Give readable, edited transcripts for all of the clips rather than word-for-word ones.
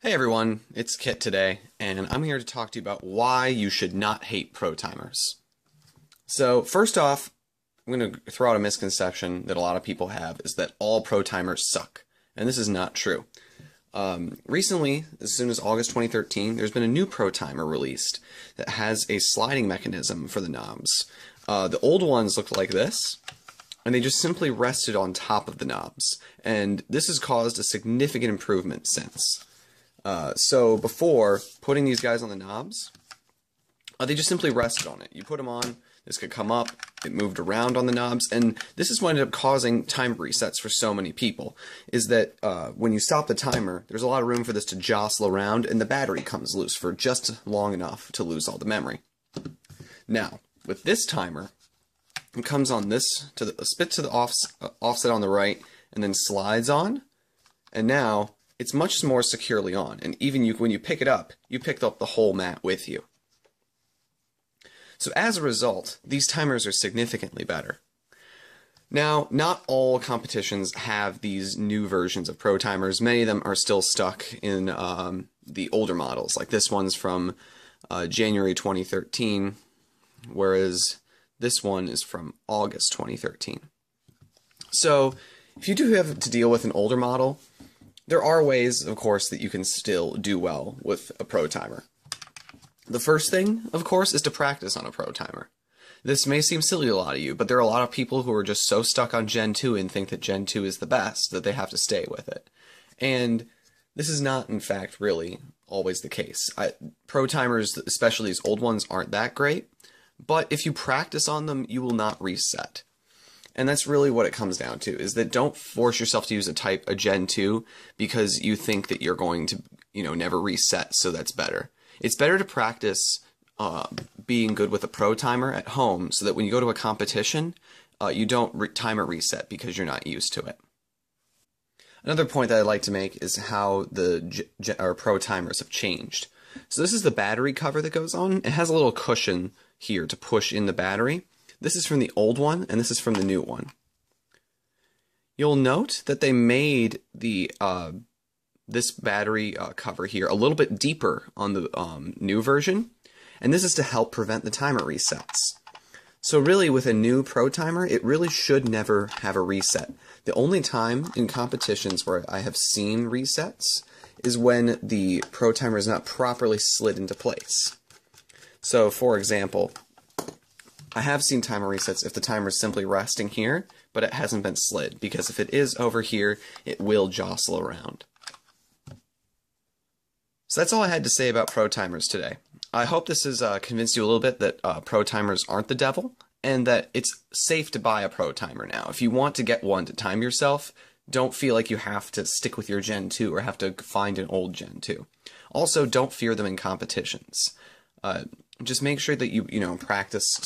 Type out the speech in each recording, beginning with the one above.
Hey everyone, it's Kit today, and I'm here to talk to you about why you should not hate pro timers. So first off, I'm going to throw out a misconception that a lot of people have, is that all pro timers suck, and this is not true. Recently, as soon as August 2013, there's been a new pro timer released that has a sliding mechanism for the knobs. The old ones looked like this, and they just simply rested on top of the knobs, and this has caused a significant improvement since. So before, putting these guys on the knobs, they just simply rested on it. You put them on, this could come up, it moved around on the knobs, and this is what ended up causing time resets for so many people, is that when you stop the timer, there's a lot of room for this to jostle around, and the battery comes loose for just long enough to lose all the memory. Now, with this timer, it comes on this, to the spit to the offset on the right, and then slides on, and now it's much more securely on, and even when you pick it up, you picked up the whole mat with you. So as a result, these timers are significantly better. Now, not all competitions have these new versions of pro timers. Many of them are still stuck in the older models, like this one's from January 2013, whereas this one is from August 2013. So if you do have to deal with an older model, there are ways, of course, that you can still do well with a pro timer. The first thing, of course, is to practice on a pro timer. This may seem silly to a lot of you, but there are a lot of people who are just so stuck on Gen 2 and think that Gen 2 is the best that they have to stay with it. And this is not, in fact, really always the case. Pro timers, especially these old ones, aren't that great, but if you practice on them, you will not reset. And that's really what it comes down to, is that don't force yourself to use a Gen 2 because you think that you're going to, never reset, so that's better. It's better to practice being good with a pro timer at home so that when you go to a competition, you don't timer reset because you're not used to it. Another point that I'd like to make is how the pro timers have changed. So this is the battery cover that goes on. It has a little cushion here to push in the battery. This is from the old one, and this is from the new one. You'll note that they made the this battery cover here a little bit deeper on the new version, and this is to help prevent the timer resets. So really, with a new pro timer, it really should never have a reset. The only time in competitions where I have seen resets is when the pro timer is not properly slid into place. So, for example, I have seen timer resets if the timer is simply resting here, but it hasn't been slid, because if it is over here, it will jostle around. So that's all I had to say about pro timers today. I hope this has convinced you a little bit that pro timers aren't the devil, and that it's safe to buy a pro timer now. If you want to get one to time yourself, don't feel like you have to stick with your Gen 2 or have to find an old Gen 2. Also, don't fear them in competitions. Just make sure that you practice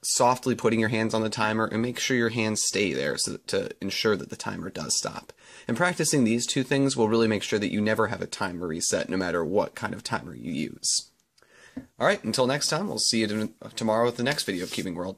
softly putting your hands on the timer, and make sure your hands stay there to ensure that the timer does stop. And practicing these two things will really make sure that you never have a timer reset, no matter what kind of timer you use. Alright, until next time, we'll see you tomorrow with the next video of Cubing World.